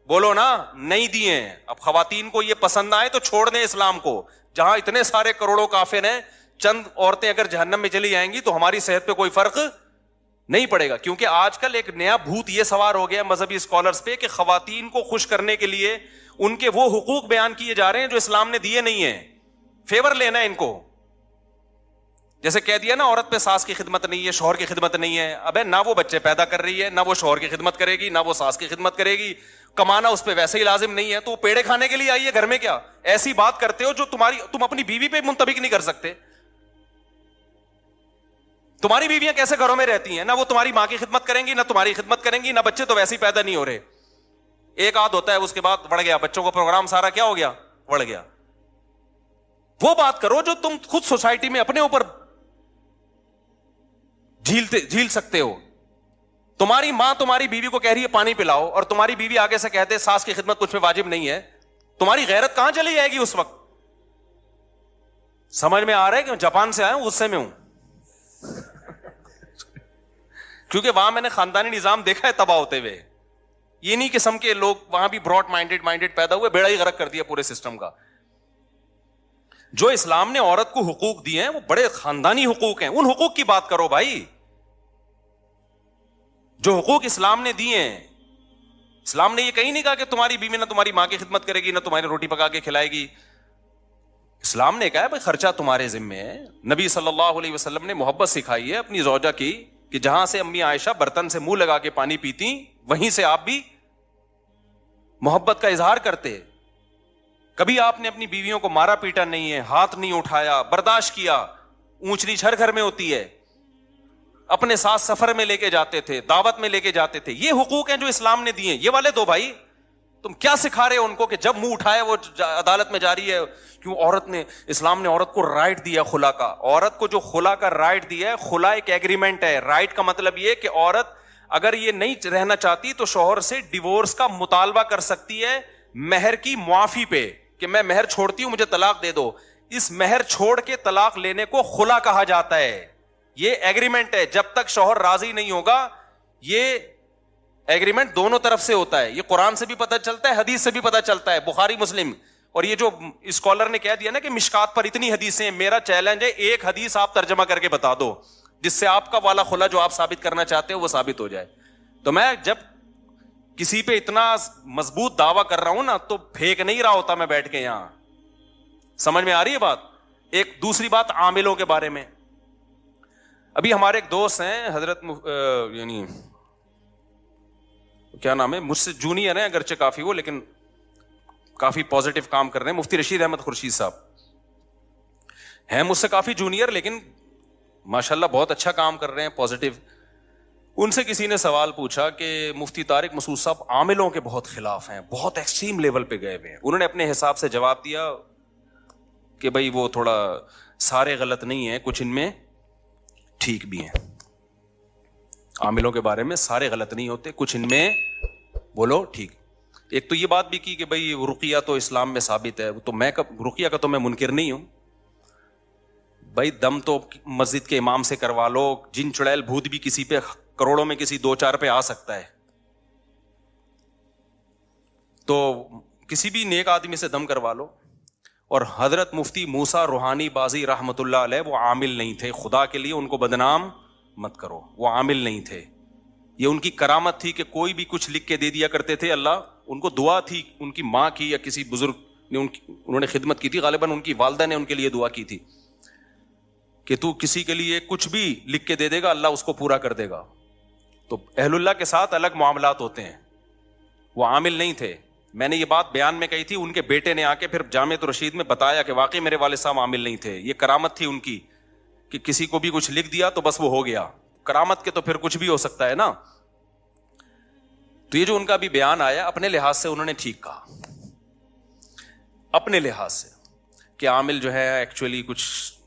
بولو نا نہیں دیے ہیں. اب خواتین کو یہ پسند نہ آئے تو چھوڑ دیں اسلام کو. جہاں اتنے سارے کروڑوں کافر ہیں، چند عورتیں اگر جہنم میں چلی جائیں گی تو ہماری صحت پہ کوئی فرق نہیں پڑے گا. کیونکہ آج کل ایک نیا بھوت یہ سوار ہو گیا مذہبی اسکالرز پہ کہ خواتین کو خوش کرنے کے لیے ان کے وہ حقوق بیان کیے جا رہے ہیں جو اسلام نے دیے نہیں ہیں. فیور لینا ہے ان کو. جیسے کہہ دیا نا عورت پہ ساس کی خدمت نہیں ہے، شوہر کی خدمت نہیں ہے. ابے نہ وہ بچے پیدا کر رہی ہے، نہ وہ شوہر کی خدمت کرے گی، نہ وہ ساس کی خدمت کرے گی. کمانا اس پہ ویسے ہی لازم نہیں ہے، تو وہ پیڑے کھانے کے لیے آئی ہے گھر میں. کیا ایسی بات کرتے ہو جو تم اپنی بیوی پہ منطبق نہیں کر سکتے؟ تمہاری بیویاں کیسے گھروں میں رہتی ہیں؟ نہ وہ تمہاری ماں کی خدمت کریں گی، نہ تمہاری خدمت کریں گی، نہ بچے تو ویسے ہی پیدا نہیں ہو رہے. ایک آدھ ہوتا ہے، اس کے بعد بڑھ گیا، بچوں کا پروگرام سارا کیا ہو گیا؟ بڑھ گیا. وہ بات کرو جو تم خود سوسائٹی میں اپنے اوپر جھیل سکتے ہو. تمہاری ماں تمہاری بیوی کو کہہ رہی ہے پانی پلاؤ، اور تمہاری بیوی آگے سے کہتے ساس کی خدمت کچھ میں واجب نہیں ہے. تمہاری غیرت کہاں چلی جائے گی اس وقت؟ سمجھ میں آ رہا ہے کہ میں جاپان سے آیا ہوں، غصے میں ہوں کیونکہ وہاں میں نے خاندانی نظام دیکھا ہے تباہ ہوتے ہوئے. یہ نہیں قسم کے لوگ وہاں بھی براڈ مائنڈیڈ پیدا ہوئے، بیڑا ہی غرق کر دیا پورے سسٹم کا. جو اسلام نے عورت کو حقوق دیے ہیں وہ بڑے خاندانی حقوق ہیں. ان حقوق کی بات کرو بھائی، جو حقوق اسلام نے دیے ہیں. اسلام نے یہ کہیں نہیں کہا کہ تمہاری بیوی نہ تمہاری ماں کی خدمت کرے گی، نہ تمہاری روٹی پکا کے کھلائے گی. اسلام نے کہا ہے بھائی خرچہ تمہارے ذمے ہے. نبی صلی اللہ علیہ وسلم نے محبت سکھائی ہے اپنی زوجہ کی کہ جہاں سے امی عائشہ برتن سے منہ لگا کے پانی پیتی، وہیں سے آپ بھی محبت کا اظہار کرتے. کبھی آپ نے اپنی بیویوں کو مارا پیٹا نہیں ہے، ہاتھ نہیں اٹھایا، برداشت کیا. اونچ نیچ ہر گھر میں ہوتی ہے. اپنے ساتھ سفر میں لے کے جاتے تھے، دعوت میں لے کے جاتے تھے. یہ حقوق ہیں جو اسلام نے دیے ہیں. یہ والے دو بھائی. تم کیا سکھا رہے ہو ان کو کہ جب منہ اٹھائے وہ عدالت میں جاری ہے؟ کیوں اسلام نے عورت کو رائٹ دیا خلا کا. عورت کو جو خلا کا رائٹ دیا ہے، خلا ایک ایگریمنٹ ہے. رائٹ کا مطلب یہ کہ عورت اگر یہ نہیں رہنا چاہتی تو شوہر سے ڈیورس کا مطالبہ کر سکتی ہے مہر کی معافی پہ، کہ میں مہر چھوڑتی ہوں مجھے طلاق دے دو. اس مہر چھوڑ کے طلاق لینے کو خلا کہا جاتا ہے. یہ ایگریمنٹ ہے. جب تک شوہر راضی نہیں ہوگا، یہ ایگریمنٹ دونوں طرف سے ہوتا ہے. یہ قرآن سے بھی پتہ چلتا ہے، حدیث سے بھی پتہ چلتا ہے، بخاری مسلم. اور یہ جو اسکالر نے کہہ دیا نا کہ مشکات پر اتنی حدیثیں ہیں، میرا چیلنج ہے ایک حدیث آپ ترجمہ کر کے بتا دو جس سے آپ کا والا خلا جو آپ ثابت کرنا چاہتے ہو وہ ثابت ہو جائے. تو میں جب کسی پہ اتنا مضبوط دعویٰ کر رہا ہوں نا تو پھینک نہیں رہا ہوتا میں بیٹھ کے یہاں. سمجھ میں آ رہی ہے بات؟ ایک دوسری بات عاملوں کے بارے میں. ابھی ہمارے ایک دوست ہیں حضرت یعنی کیا نام ہے، مجھ سے جونیئر ہیں اگرچہ کافی وہ، لیکن کافی پازیٹو کام کر رہے ہیں. مفتی رشید احمد خورشید صاحب ہیں مجھ سے کافی جونیئر، لیکن ماشاءاللہ بہت اچھا کام کر رہے ہیں، پازیٹو. ان سے کسی نے سوال پوچھا کہ مفتی طارق مسعود صاحب عاملوں کے بہت خلاف ہیں، بہت ایکسٹریم لیول پہ گئے ہوئے ہیں. انہوں نے اپنے حساب سے جواب دیا کہ بھائی وہ تھوڑا سارے غلط نہیں ہیں، کچھ ان میں ٹھیک بھی ہیں. عاملوں کے بارے میں سارے غلط نہیں ہوتے، کچھ ان میں بولو ٹھیک. ایک تو یہ بات بھی کی کہ بھائی رقیہ تو اسلام میں ثابت ہے، تو میں رقیہ کا تو میں منکر نہیں ہوں. بھائی دم تو مسجد کے امام سے کروا لو. جن چڑیل بھوت بھی کسی پہ کروڑوں میں کسی دو چار پہ آ سکتا ہے، تو کسی بھی نیک آدمی سے دم کروا لو. اور حضرت مفتی موسیٰ روحانی بازی رحمت اللہ علیہ وہ عامل نہیں تھے. خدا کے لیے ان کو بدنام مت کرو، وہ عامل نہیں تھے. یہ ان کی کرامت تھی کہ کوئی بھی کچھ لکھ کے دے دیا کرتے تھے. اللہ ان کو دعا تھی، ان کی ماں کی یا کسی بزرگ نے انہوں نے خدمت کی تھی، غالباً ان کی والدہ نے ان کے لیے دعا کی تھی کہ تو کسی کے لیے کچھ بھی لکھ کے دے دے گا اللہ اس کو پورا کر دے گا. تو اہل اللہ کے ساتھ الگ معاملات ہوتے ہیں. وہ عامل نہیں تھے. میں نے یہ بات بیان میں کہی تھی، ان کے بیٹے نے آ کے پھر جامعۃ الرشید میں بتایا کہ واقعی میرے والد صاحب عامل نہیں تھے. یہ کرامت تھی ان کی کہ کسی کو بھی کچھ لکھ دیا تو بس وہ ہو گیا. کرامت کے تو پھر کچھ بھی ہو سکتا ہے نا. تو یہ جو ان کا بھی بیان آیا، اپنے لحاظ سے انہوں نے ٹھیک کہا، اپنے لحاظ سے کہ عامل جو ہے ایکچولی کچھ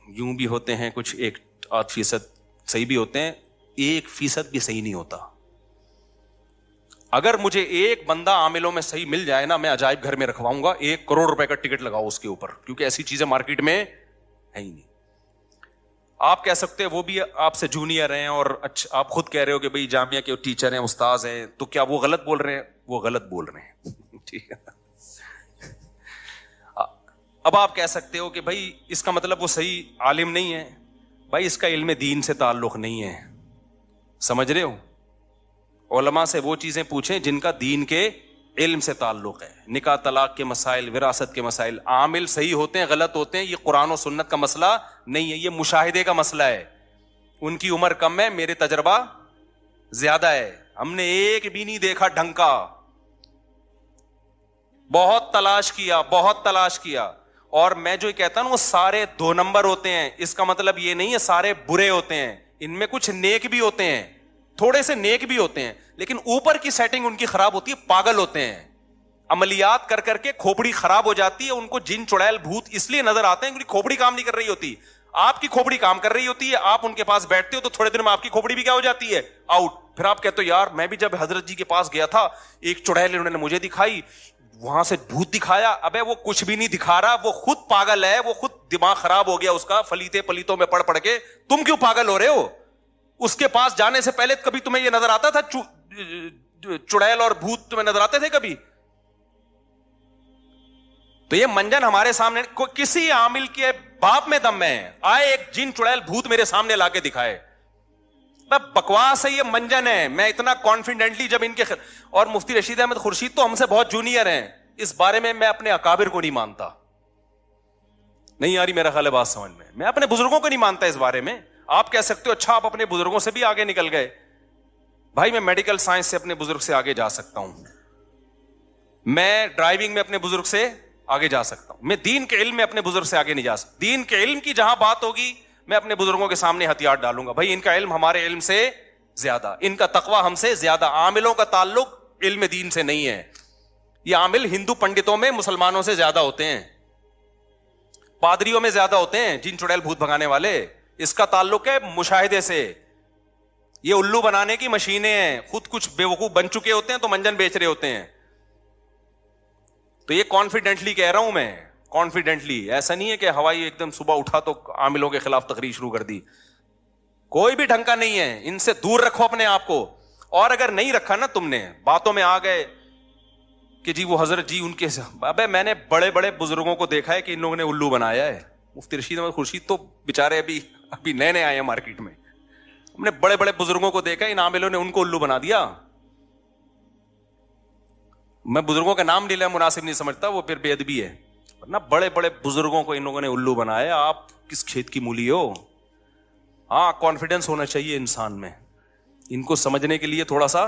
یوں بھی ہوتے ہیں، کچھ 1-8% صحیح بھی ہوتے ہیں، 1% بھی صحیح نہیں ہوتا. اگر مجھے ایک بندہ عاملوں میں صحیح مل جائے نا، میں عجائب گھر میں رکھواؤں گا. 1 کروڑ روپے کا ٹکٹ لگاؤ اس کے اوپر، کیونکہ ایسی چیزیں مارکیٹ میں ہے ہی نہیں. آپ کہہ سکتے ہیں وہ بھی آپ سے جونیئر ہیں اور اچھا آپ خود کہہ رہے ہو کہ بھئی جامعہ کے ٹیچر ہیں، استاذ ہیں، تو کیا وہ غلط بول رہے ہیں؟ وہ غلط بول رہے ہیں. ٹھیک ہے. اب آپ کہہ سکتے ہو کہ بھائی اس کا مطلب وہ صحیح عالم نہیں ہے. بھائی اس کا علم دین سے تعلق نہیں ہے, سمجھ رہے ہو؟ علماء سے وہ چیزیں پوچھیں جن کا دین کے علم سے تعلق ہے. نکاح طلاق کے مسائل, وراثت کے مسائل, عامل صحیح ہوتے ہیں غلط ہوتے ہیں, یہ قرآن و سنت کا مسئلہ نہیں ہے, یہ مشاہدے کا مسئلہ ہے. ان کی عمر کم ہے, میرے تجربہ زیادہ ہے, ہم نے ایک بھی نہیں دیکھا ڈھنگ کا. بہت تلاش کیا, اور میں جو کہتا ہوں وہ سارے 2 نمبر ہوتے ہیں. اس کا مطلب یہ نہیں ہے سارے برے ہوتے ہیں, ان میں کچھ نیک بھی ہوتے ہیں, تھوڑے سے نیک بھی ہوتے ہیں, لیکن اوپر کی سیٹنگ ان کی خراب ہوتی ہے, پاگل ہوتے ہیں. عملیات کر کر کے کھوپڑی خراب ہو جاتی ہے, ان کو جن چڑیل بھوت اس لیے نظر آتے ہیں کیونکہ کھوپڑی کام نہیں کر رہی ہوتی. آپ کی کھوپڑی کام کر رہی ہوتی ہے, آپ ان کے پاس بیٹھتے ہو تو تھوڑے دن میں آپ کی کھوپڑی بھی کیا ہو جاتی ہے, آؤٹ. پھر آپ کہتے ہو یار میں بھی جب حضرت جی کے پاس گیا تھا ایک چڑیل انہوں نے مجھے دکھائی, وہاں سے بھوت دکھایا. ابے وہ کچھ بھی نہیں دکھا رہا, وہ خود پاگل ہے, وہ خود دماغ خراب ہو گیا اس کا فلیتے پلیتوں میں پڑھ کے. تم کیوں پاگل ہو رہے ہو؟ اس کے پاس جانے سے پہلے کبھی تمہیں یہ نظر آتا تھا چڑیل اور بھوت تمہیں نظر آتے تھے کبھی؟ تو یہ منجن ہمارے سامنے, کسی عامل کے باپ میں دم ہے, آئے ایک جن چڑیل بھوت میرے سامنے لا کے دکھائے. بکواس ہے, یہ منجن ہے. میں اتنا کانفیڈنٹلی جب ان کے اور مفتی رشید احمد خورشید تو ہم سے بہت جونیئر ہیں, اس بارے میں میں اپنے اکابر کو نہیں مانتا. نہیں آ رہی میرا خیال ہے بات سمجھ میں اپنے بزرگوں کو نہیں مانتا اس بارے میں. آپ کہہ سکتے ہو اچھا آپ اپنے بزرگوں سے بھی آگے نکل گئے. بھائی میں میڈیکل سائنس سے اپنے بزرگ سے آگے جا سکتا ہوں, میں ڈرائیونگ میں اپنے بزرگ سے آگے جا سکتا ہوں, میں دین کے علم میں اپنے بزرگ سے آگے نہیں جا سکتا. دین کے علم کی جہاں بات ہوگی میں اپنے بزرگوں کے سامنے ہتھیار ڈالوں گا. بھائی ان کا علم ہمارے علم سے زیادہ, ان کا تقویٰ ہم سے زیادہ. عاملوں کا تعلق علم دین سے نہیں ہے. یہ عامل ہندو پنڈتوں میں مسلمانوں سے زیادہ ہوتے ہیں, پادریوں میں زیادہ ہوتے ہیں, جن چڑیل بھوت بھگانے والے. اس کا تعلق ہے مشاہدے سے. یہ الو بنانے کی مشینیں ہیں, خود کچھ بیوقوف بن چکے ہوتے ہیں تو منجن بیچ رہے ہوتے ہیں. تو یہ کانفیڈنٹلی کہہ رہا ہوں میں, کانفیڈنٹلی. ایسا نہیں ہے کہ ہوائی ایک دم صبح اٹھا تو عاملوں کے خلاف تقریر شروع کر دی. کوئی بھی ڈھنگ کا نہیں ہے, ان سے دور رکھو اپنے آپ کو. اور اگر نہیں رکھا نا تم نے, باتوں میں آ گئے کہ جی وہ حضرت جی ان کے, ابے میں نے بڑے بڑے بزرگوں کو دیکھا ہے کہ ان لوگوں نے الو بنایا ہے. مفتی رشید احمد خورشید تو بےچارے ابھی نئے آئے ہیں مارکیٹ میں. ہم نے بڑے بڑے بزرگوں کو دیکھا, ان عاملوں نے ان کو الو بنا دیا. میں بزرگوں کا نام لینا مناسب نہیں سمجھتا, وہ پھر بے ادبی ہے. ورنہ بڑے بڑے بزرگوں کو ان لوگوں نے الو بنایا. آپ کس کھیت کی مولی ہو؟ ہاں کانفیڈنس ہونا چاہیے انسان میں, ان کو سمجھنے کے لیے تھوڑا سا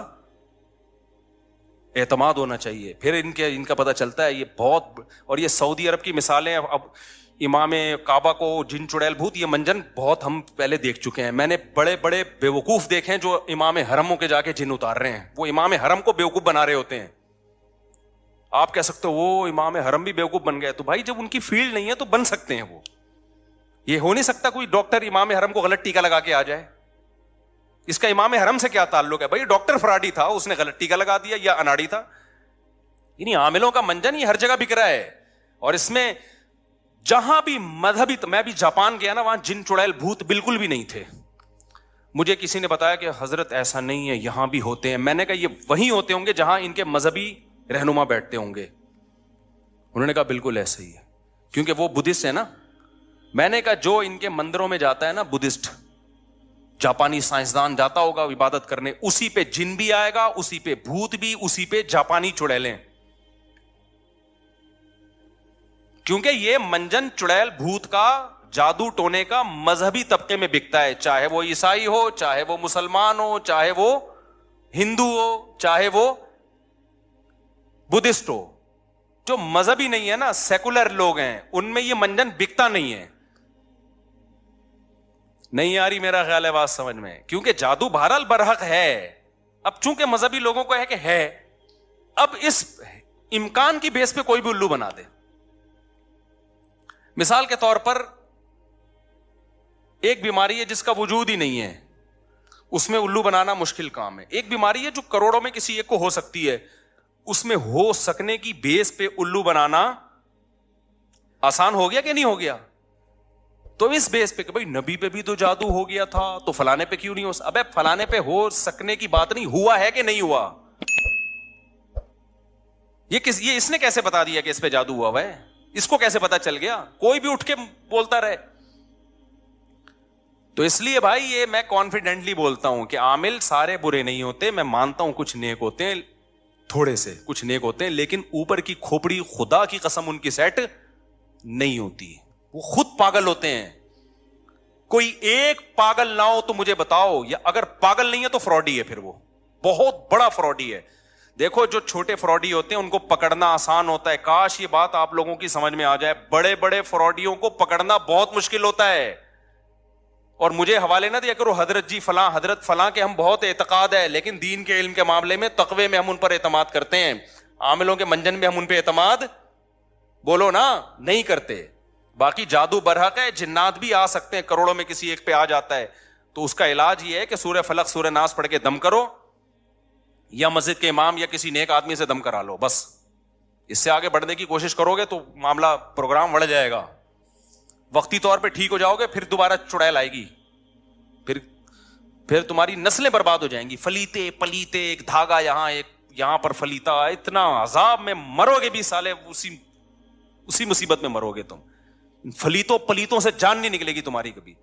اعتماد ہونا چاہیے. پھر ان کا پتہ چلتا ہے یہ بہت. اور یہ سعودی عرب کی مثالیں, اب امام کعبہ کو جن چڑیل بھوت, یہ منجن بہت ہم پہلے دیکھ چکے ہیں. میں نے بڑے بڑے بیوقوف دیکھے ہیں جو امام حرموں کے جا کے جن اتار رہے ہیں. وہ امام حرم کو بیوقوف بنا رہے ہوتے ہیں. آپ کہہ سکتے ہو وہ امام حرم بھی بیوقوف بن گئے. تو بھائی جب ان کی فیلڈ نہیں ہے تو بن سکتے ہیں وہ. یہ ہو نہیں سکتا کوئی ڈاکٹر امام حرم کو غلط ٹیکا لگا کے آ جائے. اس کا امام حرم سے کیا تعلق ہے؟ بھائی ڈاکٹر فراڈی تھا, اس نے غلط ٹیکا لگا دیا, یا اناڑی تھا. یعنی عاملوں کا منجن یہ ہر جگہ بک رہا ہے. اور اس میں جہاں بھی مذہبی, میں بھی جاپان گیا نا, وہاں جن چڑیل بھوت بالکل بھی نہیں تھے. مجھے کسی نے بتایا کہ حضرت ایسا نہیں ہے, یہاں بھی ہوتے ہیں. میں نے کہا یہ وہیں ہوتے ہوں گے جہاں ان کے مذہبی رہنما بیٹھتے ہوں گے. انہوں نے کہا بالکل ایسا ہی ہے, کیونکہ وہ بدھسٹ ہے نا. میں نے کہا جو ان کے مندروں میں جاتا ہے نا بدھسٹ, جاپانی سائنسدان جاتا ہوگا عبادت کرنے, اسی پہ جن بھی آئے گا, اسی پہ بھوت بھی, اسی پہ جاپانی چڑیلیں. کیونکہ یہ منجن چڑیل بھوت کا جادو ٹونے کا مذہبی طبقے میں بکتا ہے, چاہے وہ عیسائی ہو, چاہے وہ مسلمان ہو, چاہے وہ ہندو ہو, چاہے وہ بدھسٹ ہو. جو مذہبی نہیں ہے نا, سیکولر لوگ ہیں, ان میں یہ منجن بکتا نہیں ہے. نہیں آ رہی میرا خیال ہے بات سمجھ میں, کیونکہ جادو بہرحال برحق ہے. اب چونکہ مذہبی لوگوں کو ہے کہ ہے, اب اس امکان کی بیس پہ کوئی بھی الو بنا دے. مثال کے طور پر ایک بیماری ہے جس کا وجود ہی نہیں ہے, اس میں الو بنانا مشکل کام ہے. ایک بیماری ہے جو کروڑوں میں کسی ایک کو ہو سکتی ہے, اس میں ہو سکنے کی بیس پہ الو بنانا آسان ہو گیا کہ نہیں ہو گیا؟ تو اس بیس پہ کہ بھائی نبی پہ بھی تو جادو ہو گیا تھا, تو فلانے پہ کیوں نہیں ہو سکتا؟ ابے فلانے پہ ہو سکنے کی بات نہیں, ہوا ہے کہ نہیں ہوا. یہ اس نے کیسے بتا دیا کہ اس پہ جادو ہوا ہے؟ اس کو کیسے پتا چل گیا؟ کوئی بھی اٹھ کے بولتا رہے. تو اس لیے بھائی یہ میں کانفیڈنٹلی بولتا ہوں کہ عامل سارے برے نہیں ہوتے. میں مانتا ہوں کچھ نیک ہوتے ہیں, تھوڑے سے کچھ نیک ہوتے ہیں, لیکن اوپر کی کھوپڑی خدا کی قسم ان کی سیٹ نہیں ہوتی. وہ خود پاگل ہوتے ہیں. کوئی ایک پاگل نہ ہو تو مجھے بتاؤ, یا اگر پاگل نہیں ہے تو فراڈی ہے, پھر وہ بہت بڑا فراڈی ہے. دیکھو جو چھوٹے فراڈی ہوتے ہیں ان کو پکڑنا آسان ہوتا ہے. کاش یہ بات آپ لوگوں کی سمجھ میں آ جائے. بڑے بڑے فراڈیوں کو پکڑنا بہت مشکل ہوتا ہے. اور مجھے حوالے نہ دیا کرو حضرت جی فلاں حضرت فلاں کے ہم بہت اعتقاد ہے, لیکن دین کے علم کے معاملے میں تقوی میں ہم ان پر اعتماد کرتے ہیں. عاملوں کے منجن میں ہم ان پہ اعتماد بولو نا نہیں کرتے. باقی جادو برحق ہے, جنات بھی آ سکتے ہیں, کروڑوں میں کسی ایک پہ آ جاتا ہے. تو اس کا علاج یہ ہے کہ سورہ فلق سورہ ناس پڑھ کے دم کرو, یا مسجد کے امام یا کسی نیک آدمی سے دم کرا لو. بس اس سے آگے بڑھنے کی کوشش کرو گے تو معاملہ پروگرام بڑھ جائے گا. وقتی طور پہ ٹھیک ہو جاؤ گے, پھر دوبارہ چڑیل آئے گی, پھر تمہاری نسلیں برباد ہو جائیں گی. فلیتے پلیتے, ایک دھاگا یہاں ایک یہاں پر فلیتا, اتنا عذاب میں مرو گے بھی سالے, اسی مصیبت میں مرو گے تم. فلیتوں پلیتوں سے جان نہیں نکلے گی تمہاری کبھی.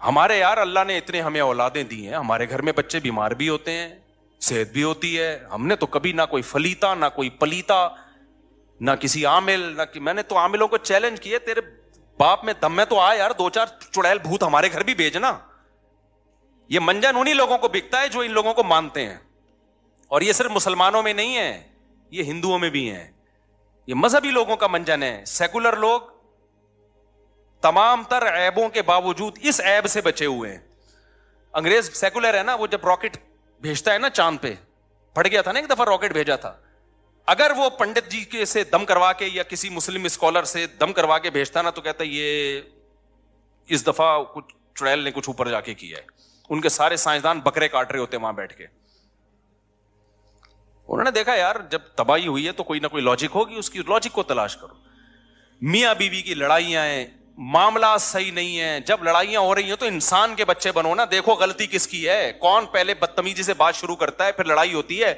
ہمارے یار اللہ نے اتنے ہمیں اولادیں دی ہیں, ہمارے گھر میں بچے بیمار بھی ہوتے ہیں, صحت بھی ہوتی ہے. ہم نے تو کبھی نہ کوئی فلیتا نہ کوئی پلیتا نہ کسی عامل نہ میں نے تو عاملوں کو چیلنج کیے, تیرے باپ میں دم میں تو آ یار, 2-4 چڑیل بھوت ہمارے گھر بھی بھیجنا. یہ منجن انہی لوگوں کو بکتا ہے جو ان لوگوں کو مانتے ہیں. اور یہ صرف مسلمانوں میں نہیں ہے, یہ ہندوؤں میں بھی ہیں. یہ مذہبی لوگوں کا منجن ہے. سیکولر لوگ تمام تر عیبوں کے باوجود اس عیب سے بچے ہوئے ہیں. انگریز سیکولر ہے نا, وہ جب راکٹ بھیجتا ہے نا چاند پہ, پڑ گیا تھا نا ایک دفعہ راکٹ بھیجا تھا, اگر وہ پنڈت جی کے سے دم کروا کے یا کسی مسلم اسکالر سے دم کروا کے بھیجتا نا تو کہتا ہے یہ اس دفعہ کچھ چڑیل نے کچھ اوپر جا کے کیا ہے. ان کے سارے سائنسدان بکرے کاٹ رہے ہوتے وہاں بیٹھ کے. انہوں نے دیکھا یار جب تباہی ہوئی ہے تو کوئی نہ کوئی لاجک ہوگی, اس کی لاجک کو تلاش کرو. میاں بیوی کی لڑائیاں ہیں, معاملات صحیح نہیں ہیں. جب لڑائیاں ہو رہی ہیں تو انسان کے بچے بنو نا, دیکھو غلطی کس کی ہے, کون پہلے بدتمیزی سے بات شروع کرتا ہے, پھر لڑائی ہوتی ہے.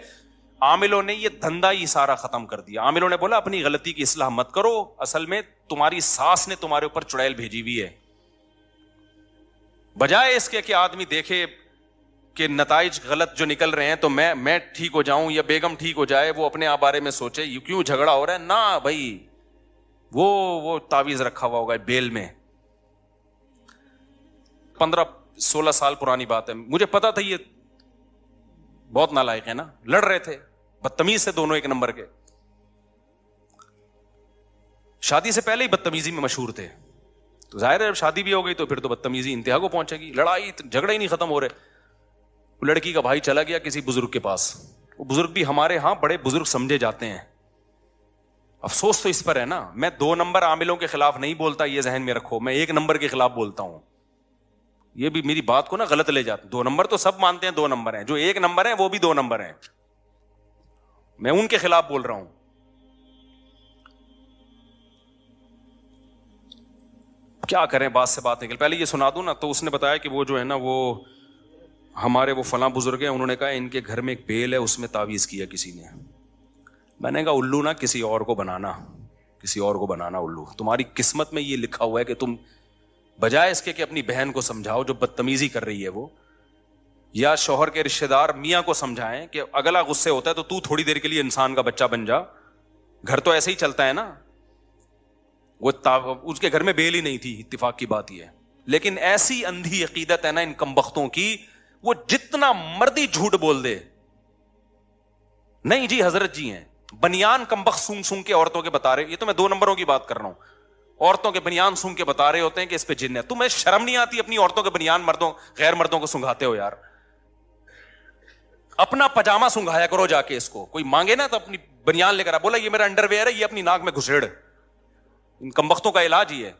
عاملوں نے یہ دھندا ہی سارا ختم کر دیا. عاملوں نے بولا اپنی غلطی کی اصلاح مت کرو, اصل میں تمہاری ساس نے تمہارے اوپر چڑیل بھیجی ہوئی ہے. بجائے اس کے کہ آدمی دیکھے کہ نتائج غلط جو نکل رہے ہیں تو میں ٹھیک ہو جاؤں یا بیگم ٹھیک ہو جائے, وہ اپنے آپ بارے میں سوچے یہ کیوں جھگڑا ہو رہا ہے. نہ بھائی, وہ تعویذ رکھا ہوا ہوگا بیل میں. 15-16 سال پرانی بات ہے, مجھے پتا تھا یہ بہت نالائق ہے نا, لڑ رہے تھے بدتمیز سے, دونوں ایک نمبر کے. شادی سے پہلے ہی بدتمیزی میں مشہور تھے, تو ظاہر ہے جب شادی بھی ہو گئی تو پھر تو بدتمیزی انتہا کو پہنچے گی. لڑائی جھگڑے ہی نہیں ختم ہو رہے. لڑکی کا بھائی چلا گیا کسی بزرگ کے پاس, وہ بزرگ بھی ہمارے ہاں بڑے بزرگ سمجھے جاتے ہیں. افسوس تو اس پر ہے نا, میں 2 نمبر عاملوں کے خلاف نہیں بولتا, یہ ذہن میں رکھو, میں 1 نمبر کے خلاف بولتا ہوں. یہ بھی میری بات کو نا غلط لے جاتے. 2 نمبر تو سب مانتے ہیں 2 نمبر ہیں, جو 1 نمبر ہیں وہ بھی 2 نمبر ہیں, میں ان کے خلاف بول رہا ہوں. کیا کریں, بات سے بات نکل. پہلے یہ سنا دوں نا, تو اس نے بتایا کہ وہ جو ہے نا وہ ہمارے وہ فلاں بزرگ ہیں, انہوں نے کہا ان کے گھر میں ایک بیل ہے, اس میں تعویذ کیا کسی نے. میں نے کہا الو نا کسی اور کو بنانا, کسی اور کو بنانا الو. تمہاری قسمت میں یہ لکھا ہوا ہے کہ تم بجائے اس کے کہ اپنی بہن کو سمجھاؤ جو بدتمیزی کر رہی ہے وہ, یا شوہر کے رشتہ دار میاں کو سمجھائیں کہ اگلا غصے ہوتا ہے تو تھوڑی دیر کے لیے انسان کا بچہ بن جا, گھر تو ایسے ہی چلتا ہے نا. وہ اس کے گھر میں بیل ہی نہیں تھی, اتفاق کی بات یہ ہے. لیکن ایسی اندھی عقیدت ہے نا ان کمبختوں کی, وہ جتنا مردی جھوٹ بول دے, نہیں جی حضرت جی ہیں, بنیان کمبخت سونگ سونگ کے عورتوں کے بتا رہے. یہ تو میں 2 نمبروں کی بات کر رہا ہوں. عورتوں کے بنیان سونگ کے بتا رہے ہوتے ہیں کہ اس پہ جن ہے. تمہیں شرم نہیں آتی اپنی عورتوں کے بنیان غیر مردوں کو سنگھاتے ہو یار. اپنا پجامہ سنگھایا کرو جا کے. اس کو کوئی مانگے نا تو اپنی بنیان لے کر بولا یہ میرا انڈر ویئر ہے, یہ اپنی ناک میں گھسیڑ. ان کمبختوں کا علاج ہی ہے.